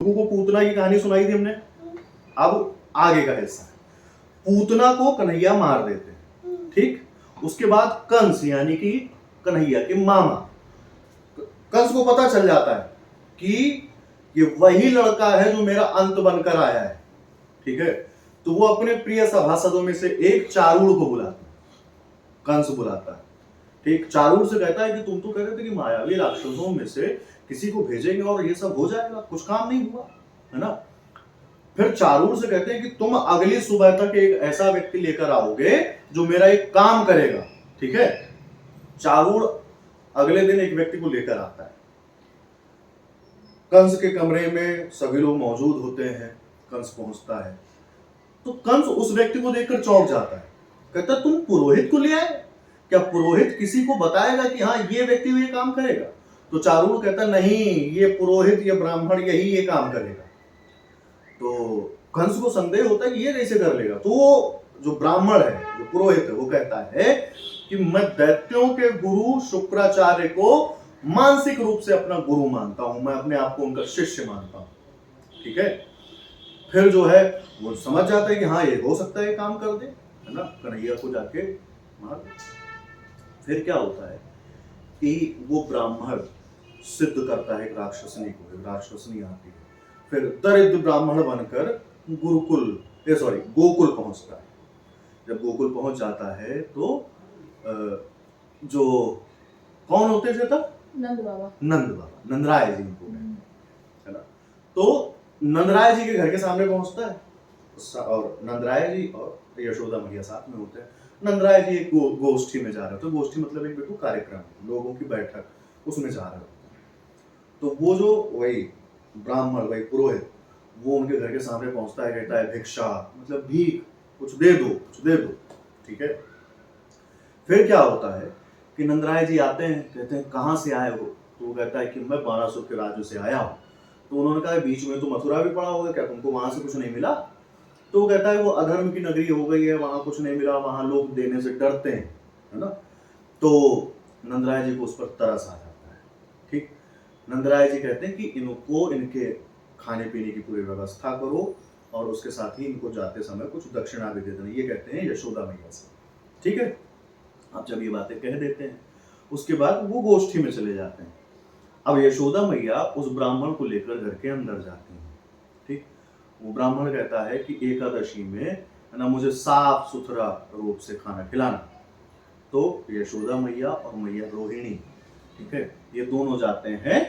लोगों को पूतना की कहानी सुनाई थी हमने। अब आगे का हिस्सा, पूतना को कन्हैया मार देते हैं, ठीक। उसके बाद कंस यानी कि कन्हैया के मामा, कंस को पता चल जाता है कि ये वही लड़का है जो मेरा अंत बनकर आया है, ठीक है। तो वो अपने प्रिय सभासदों में से एक चारूड़ को बुलाता है, कंस बुलाता है, ठीक। चारूड़ से कहता है कि तुम तो कह रहे थे कि मायावी राक्षसों में से किसी को भेजेंगे और ये सब हो जाएगा, कुछ काम नहीं हुआ, है ना। फिर चारूड़ से कहते हैं कि तुम अगली सुबह तक एक ऐसा व्यक्ति लेकर आओगे जो मेरा एक काम करेगा, ठीक है। चारूड़ अगले दिन एक व्यक्ति को लेकर आता है। कंस के कमरे में सभी लोग मौजूद होते हैं। कंस पहुंचता है तो कंस उस व्यक्ति को देखकर चौंक जाता है, कहता तुम पुरोहित को ले आए, क्या पुरोहित किसी को बताएगा कि हाँ ये व्यक्ति ये काम करेगा? तो चारूड़ कहता नहीं, ये पुरोहित, ये ब्राह्मण यही ये काम करेगा। तो कंस को संदेह होता है कि ये कैसे कर लेगा। तो वो जो ब्राह्मण है, जो पुरोहित है, वो कहता है कि मैं दैत्यों के गुरु शुक्राचार्य को मानसिक रूप से अपना गुरु मानता हूं, मैं अपने आप को उनका शिष्य मानता हूं, ठीक है। फिर जो है वो समझ जाता है कि हाँ ये हो सकता है काम कर दे, है ना, कन्हैया को जाके मार दे। फिर क्या होता है कि वो ब्राह्मण सिद्ध करता है एक राक्षसनी को, एक राक्षसनी आती है। फिर दरिद्र ब्राह्मण बनकर गोकुल पहुंचता है। जब गोकुल पहुंच जाता है तो जो कौन होते थे तब? नंद बाबा, नंदराय जी इनको है ना। तो नंदराय जी के घर के सामने पहुंचता है और नंदराय जी और यशोदा मैया साथ में होते हैं। नंदराय जी एक गोष्ठी में जा रहे होते, गोष्ठी मतलब एक बिल्कुल कार्यक्रम, लोगों की बैठक, उसमें जा रहे होते हैं। तो वो जो वही ब्राह्मण, वही पुरोहित, वो उनके घर के सामने पहुंचता है, कहता है भिक्षा, मतलब भीख, कुछ दे दो, कुछ दे दो, ठीक है। फिर क्या होता है कि नंदराय जी आते हैं, कहते हैं कहाँ से आए हो? तो वो कहता है कि मैं बानासुर के राज्य से आया हूँ। तो उन्होंने कहा बीच में तो मथुरा भी पड़ा होगा, क्या तुमको वहां से कुछ नहीं मिला? तो वो कहता है वो अधर्म की नगरी हो गई है, वहां कुछ नहीं मिला, वहां लोग देने से डरते हैं, है ना। तो नंदराय जी को उस पर तरस आ जाता है, ठीक। नंदराय जी कहते हैं कि इनको इनके खाने पीने की पूरी व्यवस्था करो और उसके साथ ही इनको जाते समय कुछ दक्षिणा भी दे देना। ये कहते हैं यशोदा मैया से, ठीक है। अब जब ये बातें कह देते हैं उसके बाद वो गोष्ठी में चले जाते हैं। अब यशोदा मैया उस ब्राह्मण को लेकर घर के अंदर जाती हैं, ठीक। वो ब्राह्मण कहता है कि एकादशी में है ना मुझे साफ सुथरा रूप से खाना खिलाना। तो यशोदा मैया और मैया रोहिणी, ठीक है, ये दोनों जाते हैं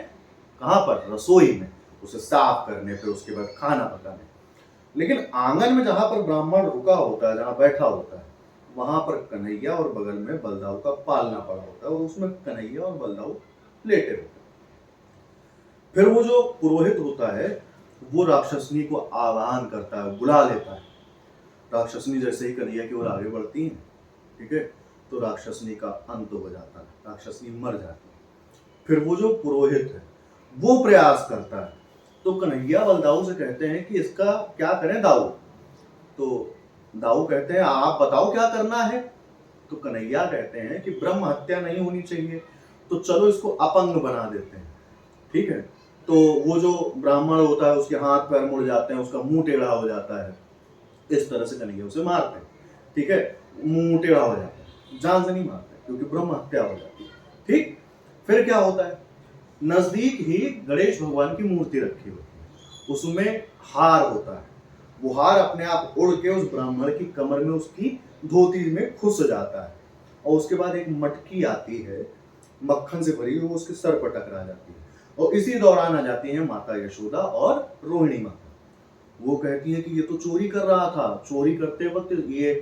कहां पर? रसोई में, उसे साफ करने पे, उसके बाद खाना पकाने। लेकिन आंगन में जहां पर ब्राह्मण रुका होता है, जहां बैठा होता है, वहां पर कन्हैया और बगल में बलदाऊ का पालना पड़ा होता है और उसमें कन्हैया और बलदाऊ लेटे होते हैं। फिर वो जो पुरोहित होता है वो राक्षसनी को आह्वान करता है, बुला लेता है। राक्षसनी जैसे ही कन्हैया की ओर आगे बढ़ती है, ठीक है, तो राक्षसनी का अंत हो जाता है, राक्षसनी मर जाती है। फिर वो जो पुरोहित है वो प्रयास करता है। तो कन्हैया बलदाऊ से कहते हैं कि इसका क्या करें दाऊ? तो दाऊ कहते हैं आप बताओ क्या करना है। तो कन्हैया कहते हैं कि ब्रह्म हत्या नहीं होनी चाहिए, तो चलो इसको अपंग बना देते हैं, ठीक है। तो वो जो ब्राह्मण होता है उसके हाथ पैर मुड़ जाते हैं, उसका मुंह टेढ़ा हो जाता है, इस तरह से कन्हैया उसे मारते हैं, ठीक है। मुंह टेढ़ा हो जाता है, जान से नहीं मारते क्योंकि ब्रह्म हत्या हो जाती है, ठीक। फिर क्या होता है, नजदीक ही गणेश भगवान की मूर्ति रखी होती है, उसमें हार होता है। वो हार अपने आप उड़ के उस ब्राह्मण की कमर में, उसकी धोती में घुस जाता है और उसके बाद एक मटकी आती है मक्खन से भरी, वो उसके सर पर टकरा जाती है और इसी दौरान आ जाती है माता यशोदा और रोहिणी माता। वो कहती है कि ये तो चोरी कर रहा था, चोरी करते वक्त ये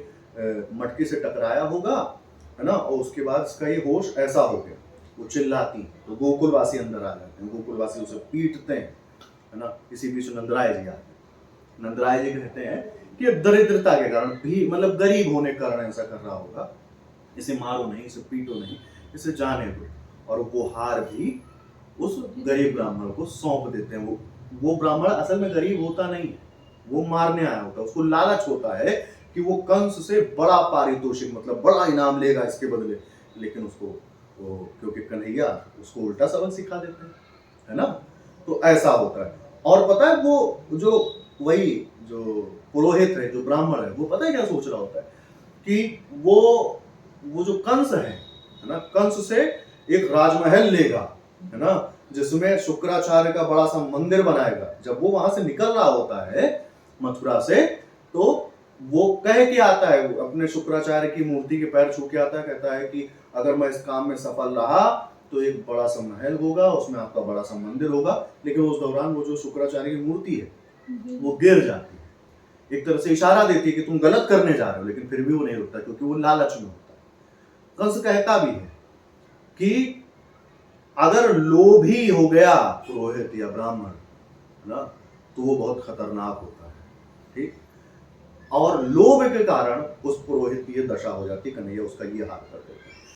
मटकी से टकराया होगा, है ना, और उसके बाद इसका ये होश ऐसा हो गया। वो चिल्लाती, तो गोकुलवासी अंदर आ जाते हैं, गोकुलवासी उसे पीटते हैं, है ना। इसी बीच नंदराय जी आते हैं। नंदराय जी कहते हैं कि दरिद्रता के कारण भी, मतलब गरीब होने के कारण ऐसा कर रहा होगा, इसे मारो नहीं, इसे पीटो नहीं, इसे जाने दो। और वो हार भी उस गरीब ब्राह्मण को सौंप देते हैं। वो ब्राह्मण असल में गरीब होता नहीं है, वो मारने आया होता है, उसको लालच होता है कि वो कंस से बड़ा पारितोषिक, मतलब बड़ा इनाम लेगा इसके बदले। लेकिन उसको क्योंकि कन्हैया उसको उल्टा सबक सिखा देते हैं, है ना। तो ऐसा होता है। और पता है वो जो वही जो पुरोहित है, जो ब्राह्मण है, वो पता है क्या सोच रहा होता है कि वो जो कंस है ना, कंस से एक राजमहल लेगा, है ना, जिसमें शुक्राचार्य का बड़ा सा मंदिर बनाएगा। जब वो वहां से निकल रहा होता है मथुरा से, तो वो कह के आता है, अपने शुक्राचार्य की मूर्ति के पैर छू के आता है, कहता है कि अगर मैं इस काम में सफल रहा तो एक बड़ा सा महल होगा, उसमें आपका बड़ा सा मंदिर होगा। लेकिन उस दौरान वो जो शुक्राचार्य की मूर्ति है वो गिर जाती है, एक तरह से इशारा देती है कि तुम गलत करने जा रहे हो, लेकिन फिर भी वो नहीं रुकता क्योंकि वो लालच में होता है। कंस कहता भी है कि अगर लोभी हो गया पुरोहित या ब्राह्मण, है ना, तो वो बहुत खतरनाक होता है, ठीक। और लोभ के कारण उस पुरोहित की ये दशा हो जाती, कन्हैया उसका ये हाल कर देता है।